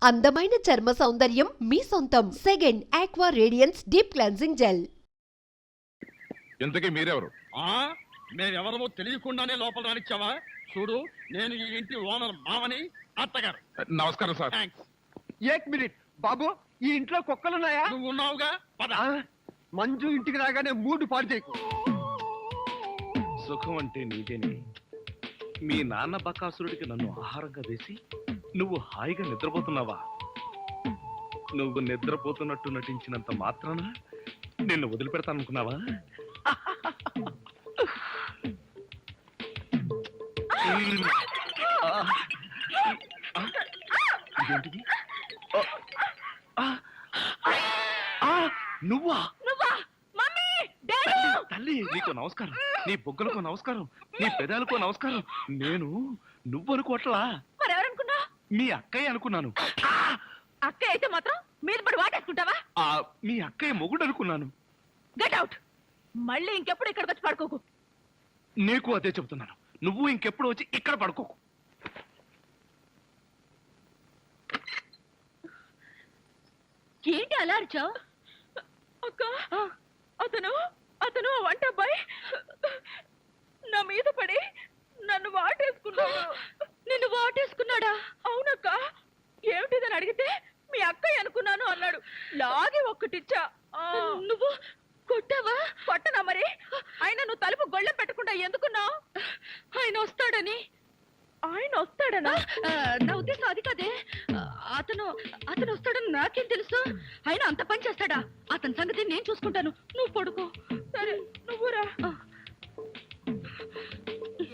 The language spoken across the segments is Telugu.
అందమైన చర్మ సౌందర్యం మీ సొంతం. Second aqua radiance deep cleansing gel. ఇంతకీ మీరెవరు? మేమెవరమో తెలియకుండానే లోపల రానిచ్చావా? చూడు, నేను ఈ ఇంటి ఓనర్ మామని, అత్తగారు. నమస్కారం సార్. థాంక్స్. ఏక్ మినిట్ బాబు, ఈ ఇంట్లో కుక్కలున్నాయా? నువ్వు ఉన్నావుగా, పద. మంజు ఇంటికి రాగానే మూడు పాడు చేయకు. సుఖం అంటే నీదేనే. మీ నాన్న బకాసురుడికి నన్ను ఆహారంగా వేసి నువ్వు హాయిగా నిద్రపోతున్నావా? నువ్వు నిద్రపోతున్నట్టు నటించినంత మాత్రాన నిన్ను వదిలిపెడతాననుకున్నావా? ఇదేంటిది? నువ్వా? తల్లి, నీకు నమస్కారం. నీ బొగ్గలకు నమస్కారం, నీ పెదాలకు నమస్కారం. నేను నువ్వు అనుకోవట్లా, మరెవరనుకున్నా? మీ అక్కయ్య అనుకున్నాను. అక్కయ్య అయితే మాత్రం మీద పడి వాటేసుకుంటావా? మీ అక్కయ్య మొగుడు అనుకున్నాను. Get out. మళ్ళీ ఇంకెప్పుడు ఇక్కడికి వచ్చి పడుకోకు. నీకు అదే చెబుతున్నాను, నువ్వు ఇంకెప్పుడు వచ్చి ఇక్కడ పడుకోకు. ఏంటి అలా అరిచావు? అక్క, అతను అతను వంట అబ్బాయి నా మీద పడి నన్ను వాటేసుకున్నాడు. నిన్ను వాటేసుకున్నాడా? అవునక్క. ఏమిటిదని అడిగితే మీ అక్కయ్య అనుకున్నాను అన్నాడు. లాగి ఒక్కటిచ్చా. నువ్వు కొట్టావా? కొట్టనా మరి. ఆయన నువ్వు తలుపు గొళ్ళెం పెట్టకుండా ఎందుకున్నావు? ఆయన వస్తాడని. ఆయన వస్తాడనా? నా ఉద్దేశం అది కాదే. అతను అతను వస్తాడని నాకేం తెలుసు? ఆయన అంత పని చేస్తాడా? అతని సంగతి నేను చూసుకుంటాను, నువ్వు పడుకో. సరే, నువ్వు రా.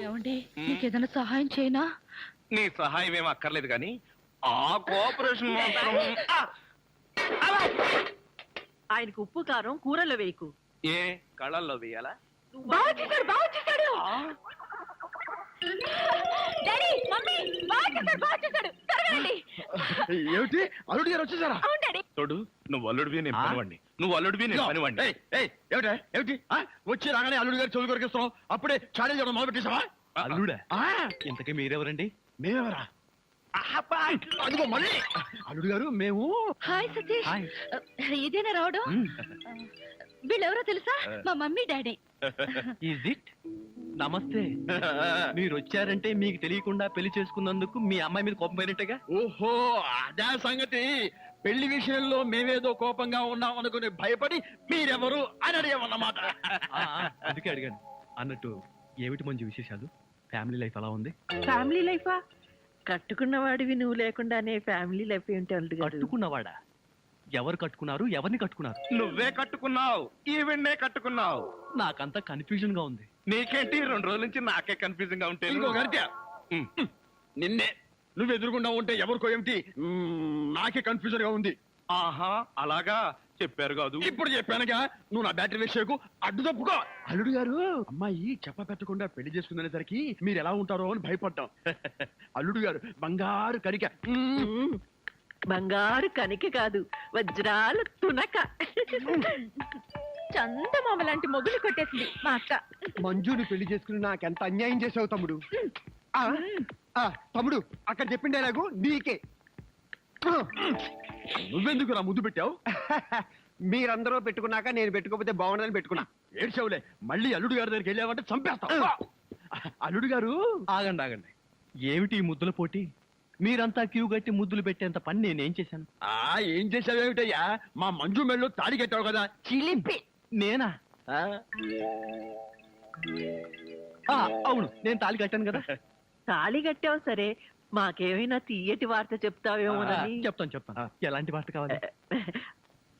ఏమండి, నీకేదైనా సహాయం చేయనా? నీ సహాయం ఏం అక్కర్లేదు కానీ ఆ కోఆపరేషన్ మాత్రం. ఆయనకు ఉప్పు కారం కూరలో వేయకు. ఏ కళ్ళల్లో వేయాలా? బాగా చేశాడు, బాగా చేశాడు. డాడీ, మమ్మీ, బాగా చేశాడు, బాగా చేశాడు. త్వరగా రండి. ఏమిటి, అల్లుడు గారు వచ్చేసారా? అవును డాడీ. చూడు, నువ్వు అల్లుడివి నేను పనివాడిని, నువ్వు అల్లుడివి నేను పనివాడిని. ఏమిటి వచ్చి రాగానే అల్లుడు గారు చెవులు కొరికిస్తున్నావు? అప్పుడే చాడీ చేయడం మొదలు పెట్టేసావా? అల్లుడా? ఇంతకీ మీరెవరండి? మేమెవరా? అదిగో మళ్ళీ. అల్లుడు గారు మేము. హాయ్ సతీష్. ఇదేనా రావడం? వీళ్ళెవరో తెలుసా? మా మమ్మీ డాడీ. Is it? నమస్తే. మీరు వచ్చారంటే మీకు తెలియకుండా పెళ్లి చేసుకున్నందుకు మీ అమ్మాయి మీద కోపం పోయినట్టుగా. ఓహో, అదే సంగతి. పెళ్లి విషయంలో మేమేదో కోపంగా ఉన్నాం అనుకుని భయపడి మీరెవరు అని అడిగామన్నమాట. అందుకే అడిగాను. అన్నట్టు ఏమిటి మంచి విశేషాలు? ఫ్యామిలీ లైఫ్ ఎలా ఉంది? ఫ్యామిలీ లైఫా? కట్టుకున్నవాడివి నువ్వు లేకుండానే ఫ్యామిలీ లైఫ్ ఏంటి? కట్టుకున్నవాడా? ఎవరు కట్టుకున్నారు? ఎవరిని కట్టుకున్నారు? నువ్వే కట్టుకున్నావు, ఈవెన్నే కట్టుకున్నావు. నాకంతా కన్ఫ్యూజన్ గా ఉంది. నీకేంటి, 2 రోజుల నుంచి నాకే కన్ఫ్యూజింగ్ గా ఉంటే. ఇంకో గంట నిన్నే నువ్వు ఎదురుగుండా ఉంటే ఎవరికో ఏమిటి నాకే కన్ఫ్యూజన్ గా ఉంది. ఆహా, అలాగా చెప్పారు కాదు. ఇప్పుడు చెప్పానుగా, నువ్వు నా బ్యాటరీ విషయకు అడ్డు తప్పుకో. అల్లుడు గారు, అమ్మాయి చెప్ప పెట్టకుండా పెళ్లి చేసుకునేసరికి మీరు ఎలా ఉంటారో అని భయపడ్డాం. అల్లుడు గారు బంగారు కరిక. బంగారు కనిక కాదు, వజ్రాల తునక. చందమామ లాంటి మొగులు కొట్టేసింది మా అక్క. మంజుని పెళ్లి చేసుకుని నాకెంత అన్యాయం చేసావు తమ్ముడు. తమ్ముడు, అక్కడ చెప్పిండే నాకు నీకే. నువ్వెందుకు నా ముద్దు పెట్టావు? మీరందరూ పెట్టుకున్నాక నేను పెట్టుకోకపోతే బాగుండదని పెట్టుకున్నా. ఏడ్చావులే, మళ్ళీ అల్లుడు గారి దగ్గరికి వెళ్ళావంటే చంపేస్తావు. అల్లుడు గారు. ఆగండి ఆగండి, ఏమిటి ఈ ముద్దుల పోటీ? మీరంతా క్యూ కట్టి ముద్దులు పెట్టేంత పని నేనేం చేశాను? ఏం చేసావేమిటయ్యా? మా మంజు మెళ్ళో తాడి కట్టావు కదా. చిలిపి. నేనా? అవును, నేను తాళి కట్టాను కదా. తాళి కట్టావు సరే, మాకేమైనా తీయటి వార్త చెప్తావేమోనని. చెప్తాను. ఎలాంటి వార్త కావాలి?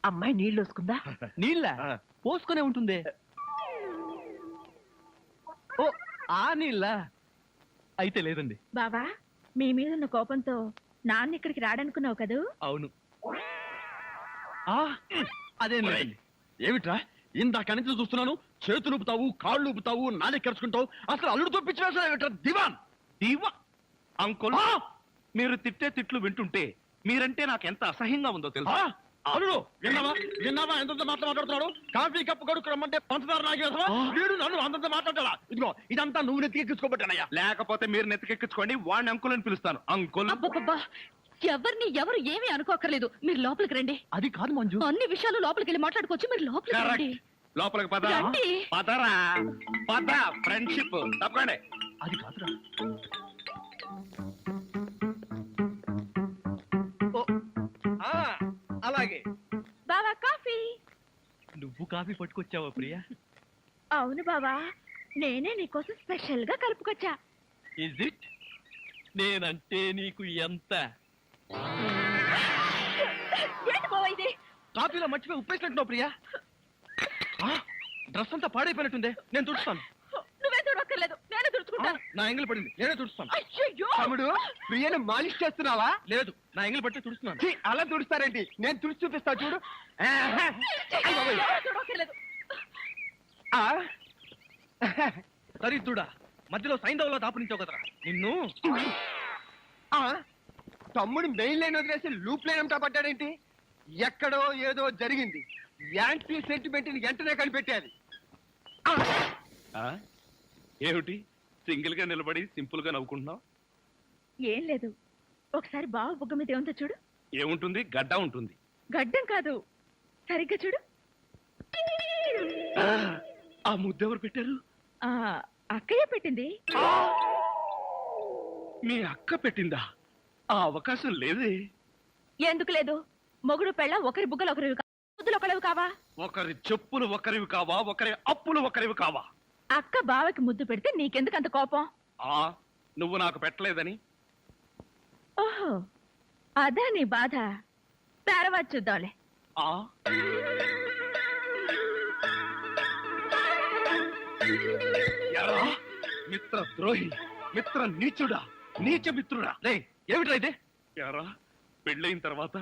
అమ్మాయి నీళ్ళు వస్తుందా? నీళ్ళ పోసుకునే ఉంటుంది. ఓ, ఆ నీళ్ళ అయితే లేదండి. బావా, మీ మీద ఉన్న కోపంతో నాన్న ఇక్కడికి రాడనుకున్నావు కదూ? అవును. అదేం లేదండి. ఏమిట్రా, ఇందాక నుంచి చూస్తున్నాను, చేతులు ఊపుతావు, కాళ్ళు ఊపుతావు, నాలుగు కరుచుకుంటావు. అసలు అల్లుడుతో పిచ్చి వేసా దివాన్. అంకుల్, మీరు తిట్టే తిట్లు వింటుంటే మీరంటే నాకు ఎంత అసహ్యంగా ఉందో తెలుసా? అల్లుడు, విన్నావా ఎంత మాట్లాడుతున్నాడు? కాఫీ కప్పు కడుక్కు రమ్మంటే పంచదార నాగేశ్వరా వీడు నన్ను అంతంత మాట్లాడాలా? ఇదిగో ఇదంతా నువ్వు నెత్తికెక్కించుకోబట్టానయ్యా. లేకపోతే మీరు నెత్తికెక్కించుకోండి, వాడిని అంకుల్ అని పిలుస్తాను. అంకుల్. అబ్బబ్బబ్బా, ఎవరిని ఎవరు ఏమీ అనుకోకర్లేదు. మీరు లోపలికి రండి. అది కాదు మంజు. అన్ని విషయాలు లోపలికి వెళ్ళి మాట్లాడుకోవచ్చు. మీరు లోపలికి రండి. లోపలికి పద రండి. పదరా పద. ఫ్రెండ్షిప్ తప్పకండి. అది కాదురా. అలాగే బావా కాఫీ. నువ్వు కాఫీ పట్టుకొచ్చావా ప్రియా? అవును బావా, నేనే నీకోసం స్పెషల్ గా కలుపుకొచ్చా. Is it? నేనంటే నీకు ఎంత? ఏంటి బావా ఇది? కాఫీలో మర్చిపోయి ఉప్పేసినట్టున్నావు ప్రియా. డ్రెస్ అంతా పాడైపోయినట్టుందే, నేను తుడుస్తాను. నువ్వే చూడక్కర్లేదు, నేనే తుడుచుకుంటాను. నా ఎంగిల్ పడింది, నేనే తుడుస్తాను. అయ్యయ్యో! తమ్ముడు ప్రియను మాలిష్ చేస్తున్నావా? లేదు, నా ఎంగిల్ పట్టి తుడుస్తున్నాను. ఛీ, అలా తుడుస్తారేంటి? నేను తుడిచి చూపిస్తా చూడు. ఎవరు చూడక్కర్లేదు. ఆ, దరిద్రుడా, మధ్యలో సైంధవ్లో దాపురించావు కదరా నిన్ను. ఆ, తమ్ముడు మెయిన్ లైన్ వదిలేసి లూప్ లైన్ అంతా పడ్డాడేంటి? ఎక్కడో ఏదో జరిగింది. యాంటీ సెంటిమెంట్ ని వెంటనే కనిపెట్టాలి. ఏమిటి సింగిల్ గా నిలబడి సింపుల్ గా నవ్వుకుంటున్నావు? ఏం లేదు, ఒకసారి బావ బుగ్గ మీద ఏముందో చూడు. ఏముంటుంది? గడ్డ ఉంటుంది. గడ్డం కాదు, సరిగ్గా చూడు. ఆ ముద్ద ఎవరు పెట్టారు? ఆ అక్కయ్య పెట్టింది. మీ అక్క పెట్టిందా? ఆ అవకాశం లేదే. ఎందుకు లేదు? మొగుడు పెళ్ళ ఒకరి బుగ్గలు ఒకరి ముద్దులు ఒకరివి కావా? ఒకరి చెప్పులు ఒకరివి కావా? ఒకరి అప్పులు ఒకరివి కావా? అక్క బావకి ముద్దు పెడితే నీకెందుకు అంత కోపం? ఆ నువ్వు నాకు పెట్టలేదని. ఓహో, అదా నీ బాధ. తర్వాత చూద్దాంలే. ఆ ఎరా, మిత్ర ద్రోహి, మిత్ర నీచుడా, నీచ మిత్రుడా. రే, ఏమిట్రా ఇదే? ఎరా, పెళ్ళైన తర్వాత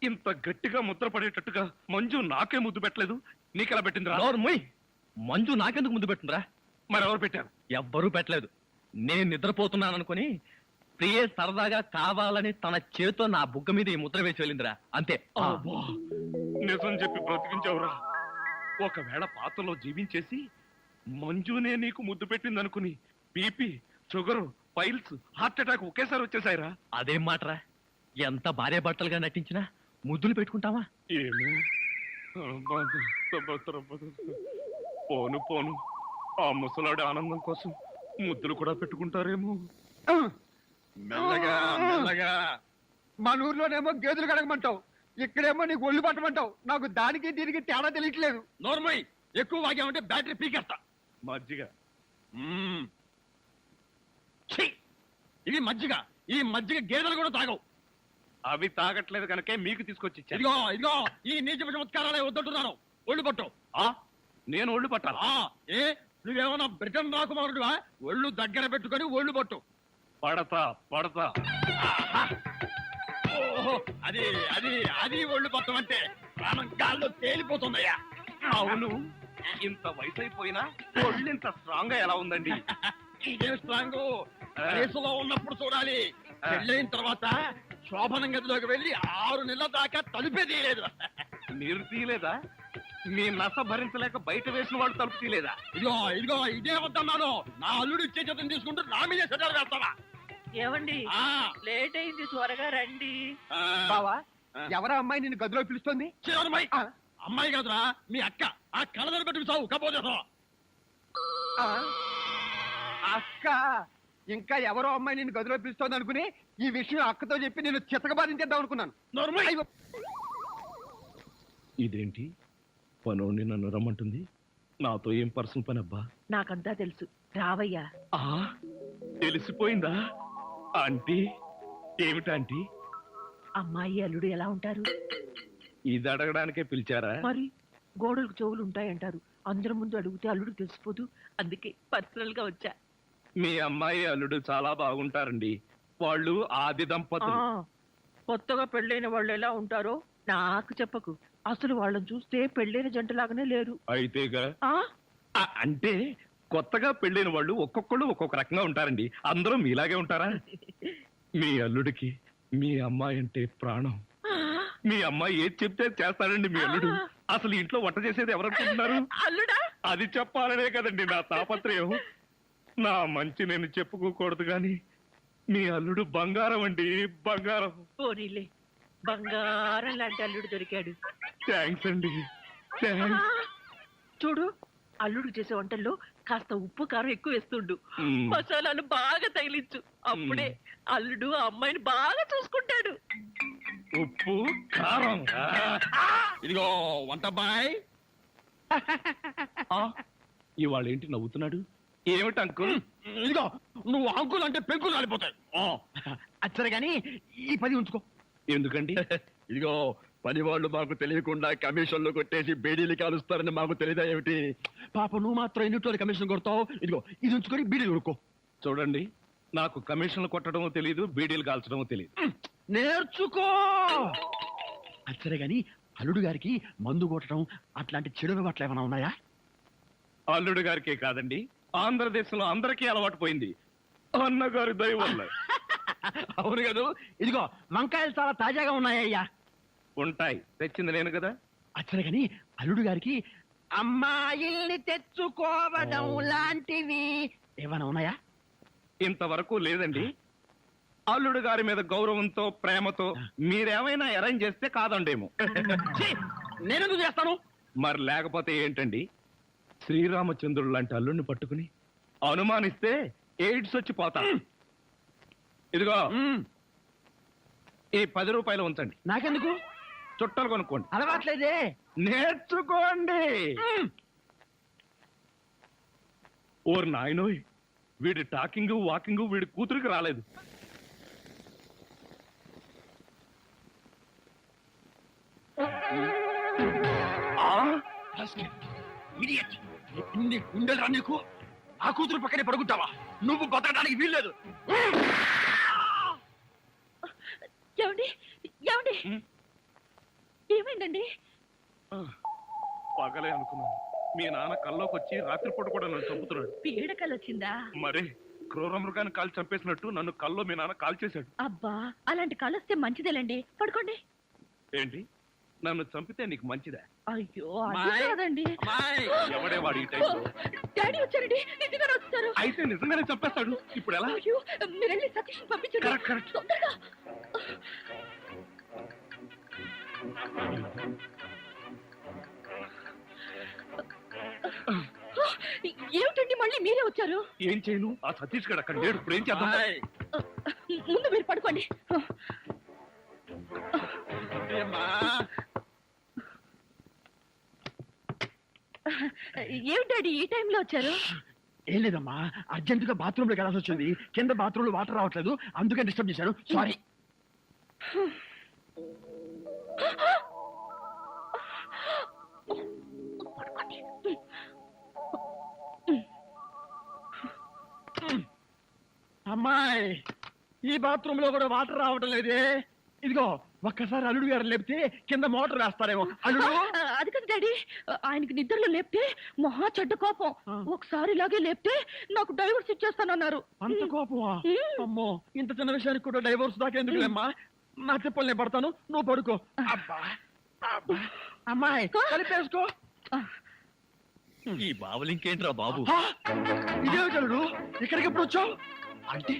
ఇంత గట్టిగా ముద్ర పడేటట్టుగా మంజు నాకే ముద్దు పెట్టలేదు, నీకెలా పెట్టిందిరా? నోరు మూయ్. మంజు నాకెందుకు ముందు పెట్టిందిరా? మరెవరు పెట్టారు? ఎవ్వరూ పెట్టలేదు. నేను నిద్రపోతున్నాను అనుకుని ప్రియే సరదాగా కావాలని తన చేతితో నా బుగ్గ మీద ఈ ముద్ర వేసి వెళ్ళిందిరా, అంతే. అబ్బా, నిజం చెప్పి బ్రతికించావురా. ఒకవేళ పాత్రలో జీవించేసి మంజునే నీకు ముద్దు పెట్టింది అనుకుని BP, sugar, piles, heart attack ఒకేసారి వచ్చేసాయిరా. అదేం మాటరా? ఎంత భార్య భర్తలుగా నటించినా ముద్దులు పెట్టుకుంటావా? ఏమో, పోను పోను, ఆ ముసలాడి ఆనందం కోసం ముద్దులు కూడా పెట్టుకుంటారేమో. మెల్లగా మెల్లగా. మన ఊర్లోనేమో గేదెలు కడగమంటావు, ఇక్కడేమో నీకు ఒళ్ళు పట్టమంటావు. నాకు దానికి దీనికి తేడా తెలియట్లేదు. నోర్మై, ఎక్కువ వాగామంటే బ్యాటరీ పీకేస్తా. మజ్జిగ. ఛీ! ఇది మజ్జిగ. ఈ మజ్జిగ గేదెలు కూడా తాగవు. అవి తాగట్లేదు కనుకే మీకు తీసుకొచ్చి ఇచ్చాను. ఇదిగో ఇదిగో, ఈ నీచ చమత్కారాలే వద్దంటున్నాను. ఒళ్ళు పట్టు. ఆ, నేను ఒళ్ళు పట్టాలా? ఏ, నువ్వేమన్నా బ్రిటన్ రాకుమారుడువా? ఒళ్ళు దగ్గర పెట్టుకొని ఒళ్ళు పట్టు. పడతా పడతా. ఓహో, అది అది అది ఒళ్ళు పట్టం అంటే ప్రాణం గాల్లో తేలిపోతుందయ్యా. అవును, ఇంత వయసు అయిపోయినా ఒళ్ళు ఇంత స్ట్రాంగ్ గా ఎలా ఉందండి? ఇదే స్ట్రాంగ్. వయసులో ఉన్నప్పుడు చూడాలి. పెళ్ళైన తర్వాత శోభనం గదిలోకి వెళ్ళి 6 నెలల దాకా తలుపే తీయలేదు. మీరు తీయలేదా? మీ నస భరించలేక బయట వేసిన వాడు తలుపు తీయలేదా? ఇదిగో ఇదిగో, ఇదే వద్దన్నాను. నా అల్లుడు ఇచ్చే చేతం తీసుకుంటూ నా మీదే సెటర్ వేస్తావా? ఏమండి, ఆ, లేట్ అయింది, త్వరగా రండి. ఆ. బావా, ఎవరా అమ్మాయి నిన్ను గదిలో పిలుస్తోంది? చివరమ్మాయి. అమ్మాయి కాదురా, మీ అక్క. ఆ కళ్ళదర పెట్టుకు చావు కపోతే ఆ, అక్క. ఇంకా ఎవరో అమ్మాయి నిన్ను గదిలో పిలుస్తోంది అనుకుని ఈ విషయం అక్కతో చెప్పి నేను చితకబాధించేద్దాం అనుకున్నాను. నోర్మల్. ఇదేంటి, పనోడిని నన్ను రమ్మంటుంది? నాతో ఏం పర్సనల్ పని అబ్బా? నాకంతా తెలుసు, రావయ్యా. ఆ తెలిసిపోయిందా? ఆంటీ, ఏమిటాంటీ? అమ్మాయి అల్లుడు ఎలా ఉంటారు? ఇది అడగడానికే పిలిచారా? మరి గోడలకు చెవులు ఉంటాయంటారు. అందరి ముందు అడిగితే అల్లుడు తెలిసిపోదు, అందుకే పర్సనల్ గా వచ్చా. మీ అమ్మాయి అల్లుడు చాలా బాగుంటారండి. వాళ్ళు ఆది దంపతులు. కొత్తగా పెళ్ళైన వాళ్ళు ఎలా ఉంటారో నాకు చెప్పకు. అసలు వాళ్ళని చూస్తే పెళ్ళైన జంటలాగానే లేరు. అయితేగా. ఆ అంటే కొత్తగా పెళ్ళైన వాళ్ళు ఒక్కొక్కళ్ళు ఒక్కొక్క రకంగా ఉంటారండి. అందరూ మీలాగే ఉంటారా? మీ అల్లుడికి మీ అమ్మాయి అంటే ప్రాణం. మీ అమ్మాయి ఏది చెప్తే చేస్తాడండి మీ అల్లుడు. అసలు ఇంట్లో వంట చేసేది ఎవరనుకుంటున్నారు? అల్లుడా, అది చెప్పాలనే కదండి నా తాపత్రయం. నా మంచి నేను చెప్పుకోకూడదు గాని మీ అల్లుడు బంగారం అండి, బంగారం. పోనీలే, బంగారం లాంటి అల్లుడు దొరికాడు. థ్యాంక్స్ అండి, థ్యాంక్స్. చూడు, అల్లుడు చేసే వంటల్లో కాస్త ఉప్పు కారం ఎక్కువ వేస్తుండు. మ్మ్. మసాలాలు బాగా తగిలించు. అప్పుడే అల్లుడు ఆ అమ్మాయిని బాగా చూసుకుంటాడు. ఉప్పు కారం. ఇదిగో వంటబ్బాయ్. ఇవాళ ఏంటి నవ్వుతున్నాడు? ఏమిటి అంకుల్? ఇదిగో నువ్వు అంకులు అంటే పెంకులు రాలిపోతాయి. అచ్చరే గాని ఈ 10 ఉంచుకో. ఎందుకండి? ఇదిగో పని వాళ్ళు మాకు తెలియకుండా కమిషన్లు కొట్టేసి బేడీలు కాలుస్తారని మాకు తెలియదా ఏమిటి? పాప నువ్వు మాత్రం ఎన్నిట్లో కమిషన్ కొడతావు. ఇదిగో ఇది ఉంచుకొని బీడీలు కొనుక్కో. చూడండి, నాకు కమిషన్లు కొట్టడమో తెలియదు, బీడీలు కాల్చడమో తెలియదు. నేర్చుకో. అచ్చరే గాని అల్లుడు గారికి మందు కొట్టడం అట్లాంటి చెడు అలవాట్లు ఏమైనా ఉన్నాయా? అల్లుడు గారికే కాదండి, ఆంధ్రదేశంలో అందరికీ అలవాటు పోయింది, అన్నగారి దయ వల్ల. అవును కదా. ఇదిగో వంకాయలు చాలా తాజాగా ఉన్నాయ్యా. ఉంటాయి, తెచ్చింది నేను కదా. అచ్చరే గాని అల్లుడు గారికి అమ్మాయిల్ని తెచ్చుకోవడం లాంటివి ఏమైనా ఉన్నాయా? ఇంతవరకు లేదండి. అల్లుడు గారి మీద గౌరవంతో, ప్రేమతో మీరేమైనా అరేంజ్ చేస్తే కాదండేమో. నేనెందుకు చేస్తాను? మరి లేకపోతే ఏంటండి? శ్రీరామచంద్రుడు లాంటి అల్లుడిని పట్టుకుని అనుమానిస్తే ఎయిడ్స్ వచ్చి పోతా. ఇదిగో ఈ 10 రూపాయలు ఉంచండి. నాకెందుకు? చుట్టలు కొనుక్కోండి. అలవాట్లేదే. నేర్చుకోండి. ఓర్ నాయనోయ్, వీడి టాకింగ్ వాకింగ్ వీడి కూతురికి రాలేదు. ఉండేరా నీకు? ఆ కూతురు పక్కనే పడుకుంటావా? నువ్వు బతకడానికి వీల్లేదు. ఏమండి, ఏమండి, ఏమైందండి? పగలే అనుకున్నాను, మీ నాన్న కల్లోకి వచ్చి రాత్రిపూట కూడా నన్ను చంపుతున్నాడు. పీడకలు వచ్చిందా? మరి క్రూర మృగాన్ని కాల్ చంపేసినట్టు నన్ను కల్లో మీ నాన్న కాల్ చేశాడు. అబ్బా, అలాంటి కలొస్తే మంచిదేలండి. పడుకోండి. ఏంటి, నన్ను చంపితే నీకు మంచిదా? అయ్యో, అది అమ్మాయి. కాదండి. ఎవడే వాడు ఈ టైంలో? డాడీ వచ్చారండి, నిజంగానే వచ్చారు. అయితే నిజంగానే చంపేస్తాడు. ఇప్పుడు ఎలా? అయ్యో, మీరు వెళ్ళి సతీష్ పంపించండి. Correct, correct. తొందరగా. ఏమిటండి మళ్ళీ మీరే వచ్చారు? ఏం చేయను, ఆ సతీష్ గడు అక్కడ లేడు. ఇప్పుడు ఏం చేద్దాం? ముందు మీరు పడుకోండి. ఏమిటి డాడీ ఈ టైంలో వచ్చారు? ఏం లేదమ్మా, అర్జెంటుగా బాత్రూమ్ లోకి వెళ్ళాల్సి వచ్చింది. కింద బాత్రూమ్ లో వాటర్ రావట్లేదు, అందుకే డిస్టర్బ్ చేశాను. సారీ. అమ్మాయి, ఈ బాత్రూమ్ లో కూడా వాటర్ రావటం లేదే. ఇదిగో ఒక్కసారి అల్లుడు గారు లేపితే కింద మోటార్ వేస్తారేమో. అల్లుడు, అది కదా డాడీ, ఆయనకి నిద్రలో లేపితే మహా చెడ్డ కోపం. ఒకసారి ఇలాగే లేపితే నాకు డైవర్స్ ఇచ్చేస్తానన్నారు. అంత కోపమా? అమ్మో, ఇంత చిన్న విషయానికి కూడా డైవోర్స్ దాకా ఎందుకులేమ్మా? నా చెప్పులు నేను పడతాను, నువ్వు పడుకో. అబ్బా, అబ్బా. అమ్మాయి కలిపేసుకో. ఈ బాబులు ఇంకేంట్రా బాబు? ఇదేమిటల్లుడు, ఇక్కడికి ఎప్పుడు వచ్చావు? అంటే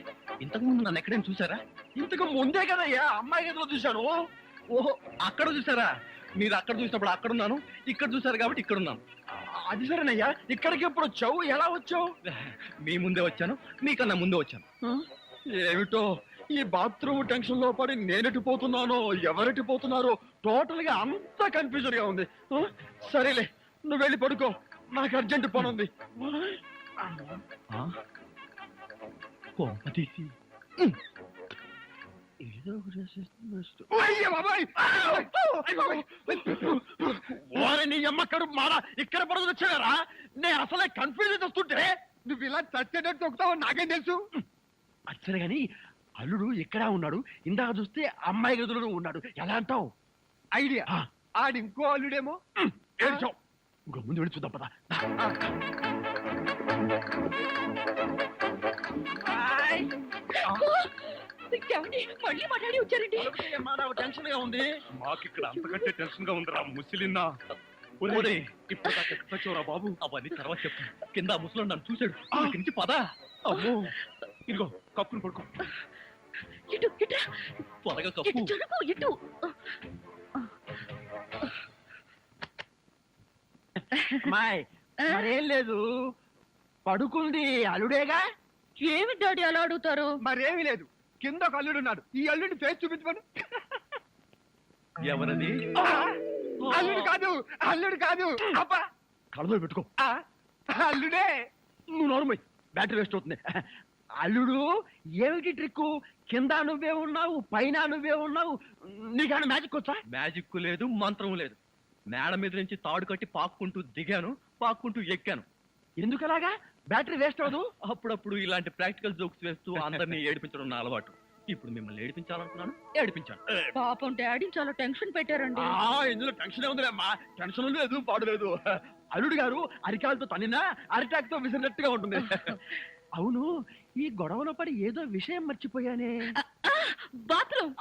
ఇంతకు ముందు నన్ను ఎక్కడైనా చూసారా? ఇంతకు ముందే కదయ్యా అమ్మాయి గదిలో చూశాను. ఓహో, అక్కడ చూసారా? మీరు అక్కడ చూసినప్పుడు అక్కడ ఉన్నాను, ఇక్కడ చూసారు కాబట్టి ఇక్కడ ఉన్నాను. అది సరేనయ్యా, ఇక్కడికి ఎప్పుడు వచ్చావు? ఎలా వచ్చావు? మీ ముందే వచ్చాను, మీకన్నా ముందే వచ్చాను. ఏమిటో ఈ బాత్రూమ్ టెన్షన్ లో పడి నేనెటు పోతున్నానో ఎవరెటు పోతున్నారో టోటల్ గా అంతా కన్ఫ్యూజన్ గా ఉంది. సరేలే, నువ్వు వెళ్ళి పడుకో, నాకు అర్జెంట్ పని ఉంది. ఏదో నీ అమ్మ కడుపు మారా, ఇక్కడ పడుతుంది వచ్చారా? నేను అసలే కన్ఫ్యూజన్ వస్తుంటే నువ్వు ఇలా చచ్చేటట్టు తొక్కుతావు నాకేం తెలుసు? అచ్చరే గాని అల్లుడు ఇక్కడ ఉన్నాడు, ఇందాక చూస్తే అమ్మాయి గదిలో ఉన్నాడు. ఎలా అంటావు? ఐడియా. ఆడి ఇంకో అల్లుడేమో. ఏడ్చావు. ఇంకో ముందు వెళ్ళి చూద్దాం పదా. ఏమండి, మళ్ళీ మా డాడీ వచ్చారండి. టెన్షన్ గా ఉంది. మాకిక్కడ అంతకంటే టెన్షన్ గా ఉందిరా ముసిలిన్నా. ఇప్పుడు వచ్చావురా బాబు. అవన్నీ తర్వాత చెప్తాను. కింద ముసలో నన్ను చూశాడు, ఇక్కడి నుంచి పదా. అమ్మో, ఇదిగో కప్పును పడుకో. ఇటు ఇటు త్వరగా ఇటు కప్పు. జరుగు ఇటు. అమ్మాయి మరేం లేదు, పడుకుంది అల్లుడేగా. ఏమి డాడీ అలా అడుగుతారు? మరేమీ లేదు, కింద ఒక అల్లుడు ఉన్నాడు. ఈ అల్లుడిని ఫేస్ చూపించమను. ఎవరది? అల్లుడు కాదు, అల్లుడు కాదు. అబ్బా, కళ్ళలో పెట్టుకో. అల్లుడే. నువ్వు నోరుమోయ్, బ్యాటరీ వేస్ట్ అవుతుంది. అల్లుడు ఏమిటి ట్రిక్? కింద నువ్వే ఉన్నావు, పైన నువ్వే ఉన్నావు. నీకేమైనా మ్యాజిక్ వచ్చా? మ్యాజిక్ లేదు, మంత్రం లేదు. మేడ మీద నుంచి తాడు కట్టి పాక్కుంటూ దిగాను, పాక్కుంటూ ఎక్కాను. ఎందుకలాగా? బ్యాటరీ వేస్ట్ అవదు. అప్పుడప్పుడు ఇలాంటి ప్రాక్టికల్ జోక్స్ వేస్తూ అందరినీ ఏడిపించడం నా అలవాటు. ఇప్పుడు మిమ్మల్ని ఏడిపించాలనుకున్నాను, ఏడిపించాను. పాపం డాడీ చాలా టెన్షన్ పెట్టారండి. ఇందులో టెన్షన్ ఉందిలేమ్మా, టెన్షన్ లేదు పాడు లేదు. అల్లుడు గారు అరికాలతో తన్నినా అరిటాక్ తో విసిరినట్టుగా ఉంటుంది. అవును, ఈ గొడవలో పడి ఏదో విషయం మర్చిపోయానే. బాత్రూమ్.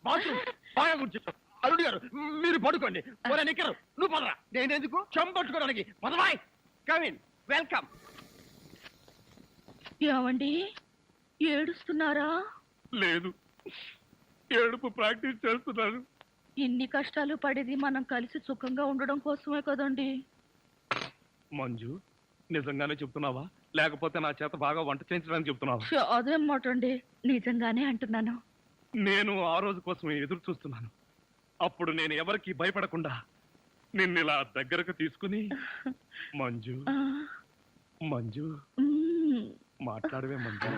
బాత్రూమ్ బాగా గుర్తు. అల్లుడు గారు మీరు పడుకోండి. ఒరే నిక్కరు, నువ్వు పదరా. నేనెందుకు? చెంపట్టుకోవడానికి పదవాయ్. Come in, welcome. ఏమండి ఏడుస్తున్నారా? లేదు, ఏడుపు ప్రాక్టీస్ చేస్తున్నాను. ఇన్ని కష్టాలు పడేది మనం కలిసి సుఖంగా ఉండడం కోసమే కదండి. మంజు, నిజంగానే చెప్తున్నావా లేకపోతే నా చేత బాగా వంట చేయించడానికి చెప్తున్నావా? అదేం మాట అండి, నిజంగానే అంటున్నాను. నేను ఆ రోజు కోసమే ఎదురు చూస్తున్నాను. అప్పుడు నేను ఎవరికి భయపడకుండా నిన్నిలా దగ్గరకు తీసుకుని మంజు ఆ, మంజు మ్మ్. మాట్లాడవే మంజు.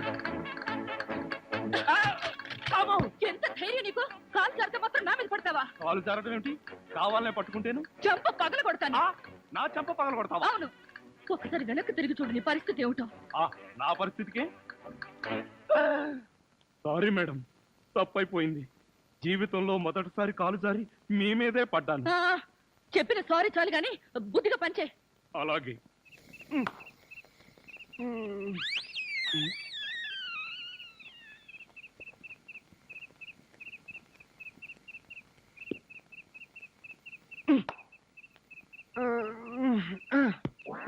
ఎంత ధైర్యం నీకు? కాలు జారితే మాత్రం నా మీద పడతావా? కాలు జారడం ఏమిటి? కావాలనే పట్టుకుంటేను చెంప పగల కొడతాను. నా చెంప పగల కొడతావా? అవును, ఒకసారి వెనక్కి తిరిగి చూడు, నీ పరిస్థితి ఏమిటో. నా పరిస్థితికే సారీ మేడం, తప్పైపోయింది. జీవితంలో మొదటిసారి కాలు జారి మీ మీదే పడ్డాను. ఆ, చెప్పిన సారీ చాలు గాని బుద్ధిగా పంచే. అలాగే.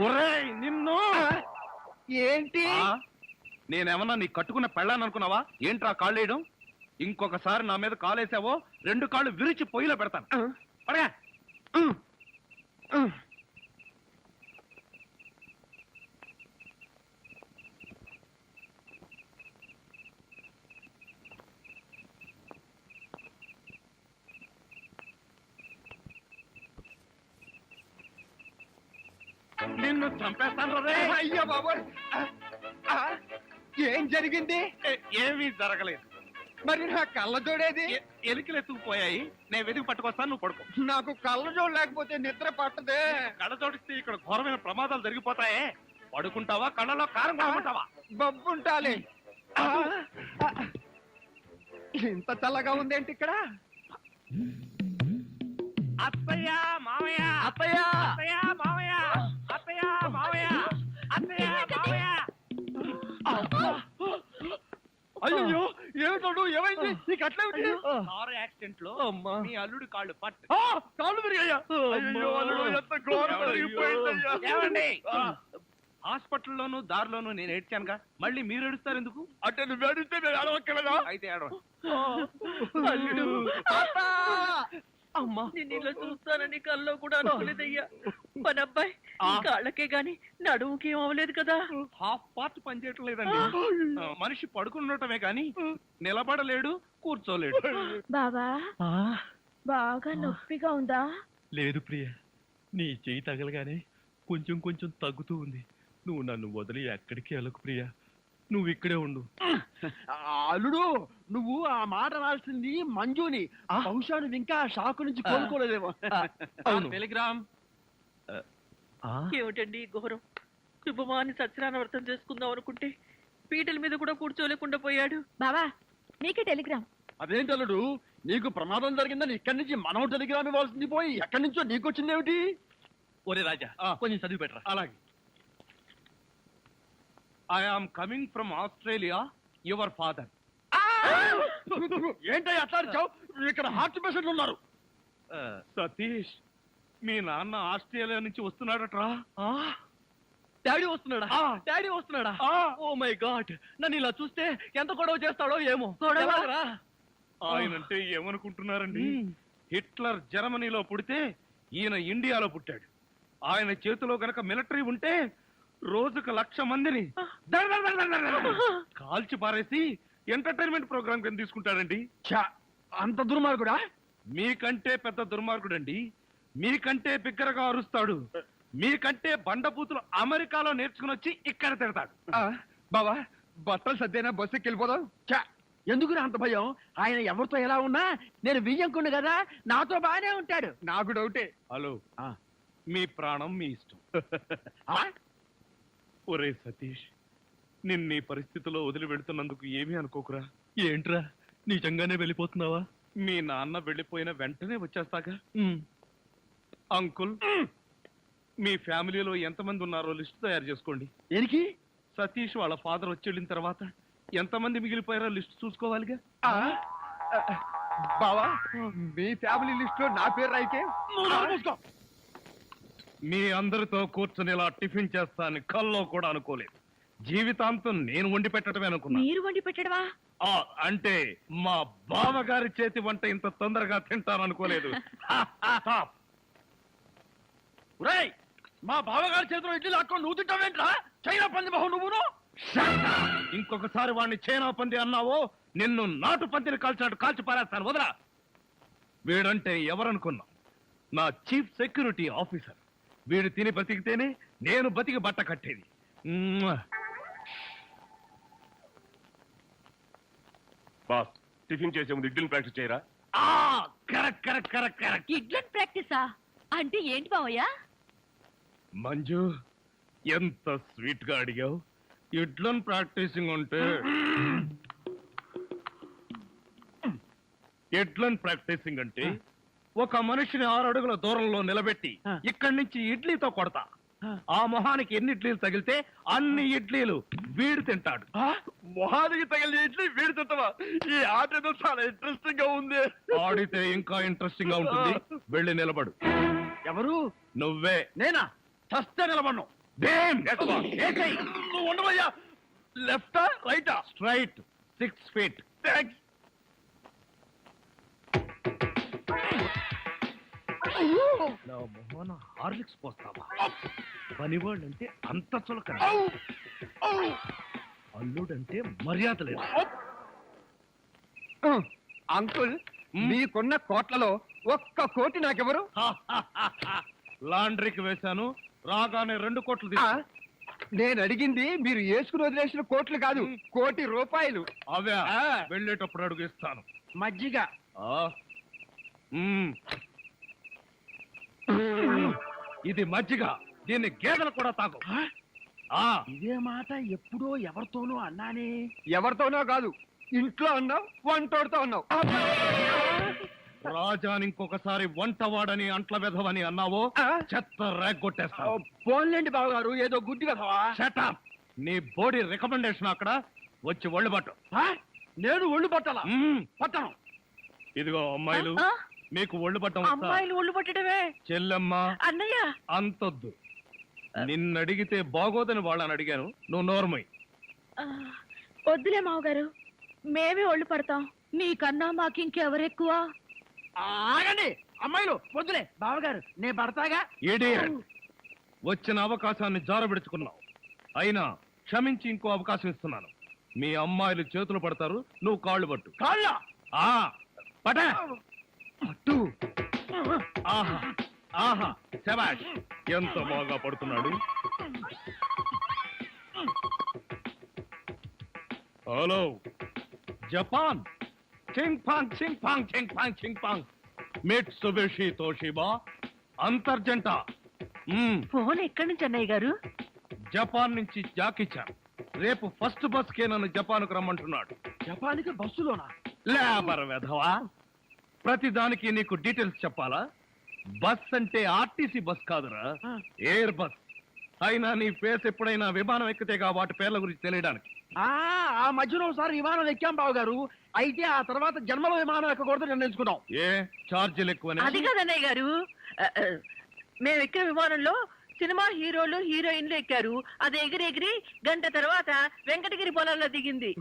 ఒరేయ్, నిన్ను ఏంటి? నేనేమన్నా నీ కట్టుకున్న పెళ్ళాను అనుకున్నావా? ఏంట్రా కాళ్ళు వేయడం? ఇంకొకసారి నా మీద కాలేసావో 2 కాళ్ళు విరిచి పొయ్యిలో పెడతాను. పడగా. నిన్ను చంపేస్తాను రే. అయ్యో బాబోయ్, ఏం జరిగింది? ఏమీ జరగలేదు. మరి నా కళ్ళ జోడేది? ఎలికలు ఎత్తుకుపోయాయి. నేను వెతికి పట్టుకొస్తాను, నువ్వు పడుకో. నాకు కళ్ళ జోడు లేకపోతే నిద్ర పట్టదే. కళ్ళ జోడిస్తే ఇక్కడ ఘోరమైన ప్రమాదాలు జరిగిపోతాయే. పడుకుంటావా, కళ్ళలో కారం కొనుక్కుంటావా? బొబ్బుంటాలే. ఇంత చల్లగా ఉందేంటి ఇక్కడ? అత్తయ్య మావయ్య, అత్తయ్య, అత్తయ్య మావయ్య, అత్తయ్య మావయ్య, అత్తయ్య మావయ్య. అయ్యో ఏమిటో ఏమైంది? నీకు అట్లా కారు యాక్సిడెంట్ లో మీ అల్లుడు కాళ్ళు పట్టు. కాళ్ళు విరిగాయ్యా. అయ్యో అల్లుడు, ఎంత ఘోరం జరిగిపోయిందయ్యా. ఏమండి, హాస్పిటల్లోను దారిలోను నేను ఏడ్చానుగా, మళ్ళీ మీరు ఏడుస్తారు ఎందుకు? అంటే నువ్వు ఏడిస్తే నేను అడవక్కలేదా? అయితే ఏడవ. అల్లుడు, అమ్మా నేను ఇలా చూస్తానని కల్లో కూడా అనుకోలేదయ్యా. మన అబ్బాయి కాళ్ళకే గాని నడుముకి ఏం అవ్వలేదు కదా? హాఫ్ పార్ట్ పనిచేయటం లేదండి. మనిషి పడుకున్నటమే కానీ నిలబడలేడు, కూర్చోలేడు. బాబా, బాగా నొప్పిగా ఉందా? లేదు ప్రియ, నీ చెయ్యి తగలగానే కొంచెం కొంచెం తగ్గుతూ ఉంది. నువ్వు నన్ను వదిలి ఎక్కడికి వెళ్ళకు ప్రియ, నువ్వు ఇక్కడే ఉండు. అల్లుడు, నువ్వు ఆ మాట రాల్సింది మంజుని. బహుశా నువ్వు ఇంకా షాకు నుంచి కోలుకోలేదేమో. అవును. టెలిగ్రామ్. ఏమిటండి ఈ ఘోరం? శుభమాని సత్యనారాయణ వ్రతం చేసుకుందాం అనుకుంటే పీటల మీద కూడా కూర్చోలేకుండా పోయాడు. బావా, నీకే టెలిగ్రామ్. అదేంటి అల్లుడు, నీకు ప్రమాదం జరిగిందని ఇక్కడి నుంచి మనం టెలిగ్రామ్ ఇవ్వాల్సింది పోయి ఎక్కడి నుంచో నీకు వచ్చిందేమిటి? ఒరే రాజా, కొంచెం చదివి పెట్టరా. అలాగే. I am coming from Australia, your father. ఏంటో అట్లా అరిచావు? ఇక్కడ హార్ట్ పేషెంట్లు ఉన్నారు. సతీష్, మీ నాన్న ఆస్ట్రేలియా నుంచి వస్తున్నాడట్రా. డాడీ వస్తున్నాడా ఆ. డాడీ వస్తున్నాడా ఆ. ఓ మై గాడ్ నన్ను ఇలా చూస్తే ఎంత గొడవ చేస్తాడో ఏమో గొడవ? ఎలాగరా? ఆయనంటే ఏమనుకుంటున్నారండి మ్మ్. హిట్లర్ జర్మనీలో పుడితే ఈయన ఇండియాలో పుట్టాడు. ఆయన చేతిలో గనక మిలిటరీ ఉంటే రోజుకు 1,00,000 మందిని దడ దడ దడ దడ దడ కాల్చి పారేసి ఎంటర్టైన్మెంట్ ప్రోగ్రామ్ కింద తీసుకుంటాడండి. ఛా, అంత దుర్మార్గుడా? మీకంటే పెద్ద దుర్మార్గుడండి. మీకంటే బిగ్గరగా అరుస్తాడు. మీకంటే బండబూతులు అమెరికాలో నేర్చుకుని వచ్చి ఇక్కడ తిడతాడు. ఆ, బావా బట్టలు సర్దేనా బస్సుకి వెళ్ళిపోదాం. ఛా, ఎందుకురా అంత భయం? ఆయన ఎవరితో ఎలా ఉన్నా నేను వియ్యంకుండు కదా, నాతో బానే ఉంటాడు. నాకు డౌటే. హలో ఆ. మీ ప్రాణం మీ ఇష్టం. ఆ? ఒరే సతీష్, నిన్న ఈ పరిస్థితిలో వదిలి వెళ్తున్నందుకు ఏమీ అనుకోకురా. ఏంట్రా నిజంగానే వెళ్ళిపోతున్నావా? మీ నాన్న వెళ్ళిపోయిన వెంటనే వచ్చేస్తాగా. ఉమ్. అంకుల్, మీ ఫ్యామిలీలో ఎంతమంది ఉన్నారో లిస్ట్ తయారు చేసుకోండి. దేనికి? సతీష్ వాళ్ళ ఫాదర్ వచ్చి వెళ్ళిన తర్వాత ఎంతమంది మిగిలిపోయారో లిస్ట్ చూసుకోవాలిగా. ఆ? బావా మీ ఫ్యామిలీ లిస్ట్ లో నా పేరు రాయితే మీ అందరితో కూర్చొని ఇలా టిఫిన్ చేస్తానని కల్లో కూడా అనుకోలేదు. జీవితాంతం నేను వండి పెట్టడమే అనుకున్నా. మీరు వండి పెట్టడమా? అంటే మా బావగారి చేతి వంట ఇంత తొందరగా తింటాననుకోలేదు. ఒరేయ్, మా బావగారి చేతిలో ఇడ్లీ లాక్కొని నువ్వు తింటావేంట్రా? చైనా పంది బాహు నువ్వును. ఇంకొకసారి వాడిని చైనా పంది అన్నావో నిన్ను నాటు పందిని కాల్చినట్టు కాల్చి పారేస్తాను. వదరా. వీడంటే ఎవరనుకున్నా? నా చీఫ్ సెక్యూరిటీ ఆఫీసర్. వీడు తిని బతికితేనే నేను బతికి బట్ట కట్టేది. బాస్ టిఫిన్ చేసే ముందు ఇడ్లీని ప్రాక్టీస్ చేయరా? Correct correct correct correct. ఇడ్లన్ ప్రాక్టీసా అంటే ఏంటి మావయ్య? మంజు, ఎంత స్వీట్ గా అడిగావు. ఇడ్లను ప్రాక్టీసింగ్ అంటే ఎడ్లను ప్రాక్టీసింగ్ అంటే ఒక మనిషిని 6 అడుగుల దూరంలో నిలబెట్టి ఇక్కడి నుంచి ఇడ్లీతో కొడతా. ఆ మొహానికి ఎన్ని ఇడ్లీలు తగిలితే అన్ని ఇడ్లీలు వీడు తింటాడు. మొహానికి తగిలిన ఇడ్లీ వీడి తింటావా? ఈ ఆట ఏదో చాలా ఇంట్రెస్టింగ్ గా ఉంది. ఆడితే ఇంకా ఇంట్రెస్టింగ్ గా ఉంటుంది. వెళ్ళి నిలబడు. ఎవరు? నువ్వే. నేనా? చస్తే నిలబడ్ను. నువ్వు ఉండవయ్యా. లెఫ్టా రైటా? Straight 6 feet. థ్యాంక్స్. నా మొహాన హార్లిక్స్ పోస్తావా? పనివాళ్ళంటే అంత చులకన, అల్లుడంటే మర్యాద లేదు. అంకుల్, మీకున్న కోట్లలో 1 కోటి నాకెవరు? లాండ్రీకి వేశాను, రాగానే 2 కోట్లు ఆ, తీసు. నేను అడిగింది మీరు వేసుకుని వదిలేసిన కోట్లు కాదు, ₹1 కోటి. అవే ఆ. వెళ్ళేటప్పుడు అడుగు ఇస్తాను. మజ్జిగ. ఆ. మ్మ్. ఇది మజ్జిగ. దీన్ని గేదెలు కూడా తాగు. ఆ. ఇదే మాట ఎప్పుడో ఎవరితోనో అన్నానే. ఎవరితోనో కాదు, ఇంట్లో అన్నావు, వంటోడితో అన్నావు. రాజాని ఇంకొకసారి వంటవాడని అంట్ల వెధవని అన్నావో ఆ? చెత్త రేగొట్టేస్తావు. పోన్లేండి బావగారు, ఏదో గుడ్డి కదవా. Shut up. నీ బోడీ రికమెండేషన్ అక్కడ వచ్చి ఒళ్ళు పట్టు. నేను ఒళ్ళు పట్టాలా? మ్మ్. పట్టను. ఇదిగో అమ్మాయిలు, ఆ? మీకు ఒళ్ళు పట్టం వస్తా? అమ్మాయిలు ఒళ్ళు పట్టడమే. చెల్లెమ్మ అన్నయ్య అంతొద్దు. నిన్నడిగితే బాగోదని వాళ్ళని అడిగాను. నువ్వు నోర్మై. వద్దులే మావగారు, మేమే ఒళ్ళు పడతాం. నీకన్నా మాకింకెవరెక్కువ? ఆగండి అమ్మాయిలు, వద్దులే. బావగారు నేను పడతాగా. Idiot. వచ్చిన అవకాశాన్ని జారబెడుచుకున్నావు. అయినా క్షమించి ఇంకో అవకాశం ఇస్తున్నాను. మీ అమ్మాయిలు చేతులు పడతారు, నువ్వు కాళ్ళు పట్టు. కాళ్ళ. ఆ పట పట్టు. ఆహా ఆహా, శభాష్. ఎంత బాగా పడుతున్నాడు. Hello Japan. చింగ్ పాంగ్ చింగ్ పాంగ్ చింగ్ పాంగ్ చింగ్ పాంగ్. మిట్సుబిషి తోషిబా అంతర్జంట. ఫోన్ ఎక్కడి నుంచి అన్నయ్య గారు? జపాన్ నుంచి జాకిచాన్. రేపు ఫస్ట్ బస్ కే నన్ను జపాన్ కు రమ్మంటున్నాడు. జపాన్కి బస్సులోనా? లేబర్ వెధవా, ప్రతి దానికి నీకు డీటెయిల్స్ చెప్పాలా? బస్ అంటే ఆర్టీసీ బస్ కాదురా, ఎయిర్ బస్. అయినా నీ ఫేస్ ఎప్పుడైనా విమానం ఎక్కితేగా వాటి పేర్ల గురించి తెలియడానికి. ఆ మధ్యలో ఒకసారి విమానం ఎక్కాం బావగారు. అయితే ఆ తర్వాత జన్మలో విమానం ఎక్కకూడదు నిర్ణయించుకున్నాం. ఏ ఛార్జీలు ఎక్కువనే? అది కాదు అన్నయ్య గారు, మేము ఎక్కిన విమానంలో సినిమా హీరోలు హీరోయిన్లు ఎక్కారు. అది ఎగిరి గంట తర్వాత వెంకటగిరి పొలంలో దిగింది.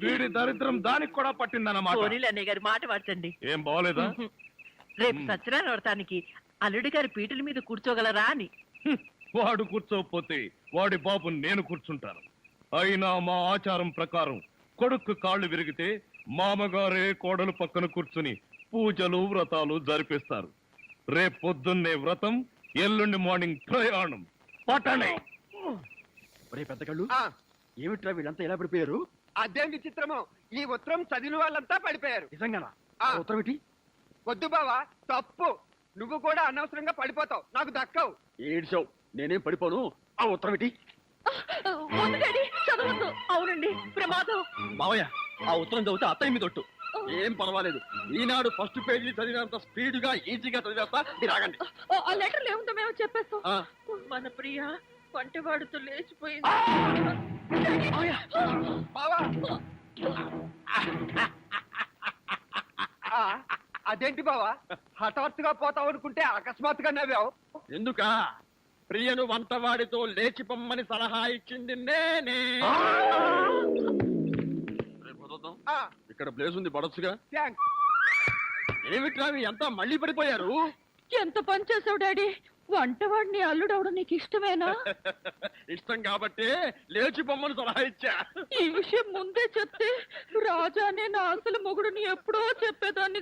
వీడి దరిద్రం దానికి కూడా పట్టిందన్నమాట. పోనీలు అన్నయ్య గారి మాట మార్చండి. ఏం బాగోలేదా? రేపు సత్యనారాయణ వ్రతానికి అల్లుడి గారి పీటల మీద కూర్చోగలరా అని. వాడు కూర్చోకపోతే వాడి బాబు నేను కూర్చుంటాను. అయినా మా ఆచారం ప్రకారం కొడుకు కాళ్ళు విరిగితే మామగారే కోడలు పక్కన కూర్చుని పూజలు వ్రతాలు జరిపిస్తారు. రేపు పొద్దున్నే వ్రతం, ఎల్లుండి మార్నింగ్ ప్రయాణం. పట్టండి. ఒరే పెద్ద కళ్ళు, ఆ, ఏమిట్రా వీళ్ళంతా ఎలా పడిపోయారు? అదేం విచిత్రమో ఈ ఉత్తరం చదివిన వాళ్ళంతా పడిపోయారు. నిజంగానా? ఆ. ఉత్తరం ఏంటి? వద్దు బావా, తప్పు. నువ్వు కూడా అనవసరంగా పడిపోతావు, నాకు దక్కవు. ఏడ్చావు, నేనేం పడిపోను. ఆ ఉత్తరం ఏంటి? వద్దు డాడీ, చదవద్దు. అవునండి, ప్రమాదం. మావయ్య, ఆ ఉత్తరం చదివితే అత్తయ్య మీద ఒట్టు. ఏం పర్వాలేదు, ఈనాడు ఫస్ట్ పేజీ చదివినంత స్పీడ్ గా ఈజీగా చదివేస్తా. మీరు ఆగండి. ఆ లెటర్ ఏముందో మేము చెప్పేస్తాం. ఆ. మన ప్రియ వంటవాడుతో లేచిపోయింది. బావా, ఆ, అదేంటి బావా, హఠాత్తుగా పోతావు అనుకుంటే అకస్మాత్తుగా నవ్వావు. ఎందుక? ప్రియను వంటవాడితో లేచి పొమ్మని సలహా ఇచ్చింది నేనే. రేపు వదులుదాం. ఆ, ఇక్కడ ప్లేస్ ఉంది పడొచ్చుగా. థాంక్స్. ఏమిట్రా ఎంత మళ్ళీ పడిపోయారు? ఎంత పని చేసావు డాడీ. వంటవాడిని అల్లుడవడం నీకు ఇష్టమేనా? ఇష్టం కాబట్టి లేచి పొమ్మని సలహా ఇచ్చా. ఈ విషయం ముందే చెప్తే రాజానే నా అసలు మొగుడుని ఎప్పుడో చెప్పేదాన్ని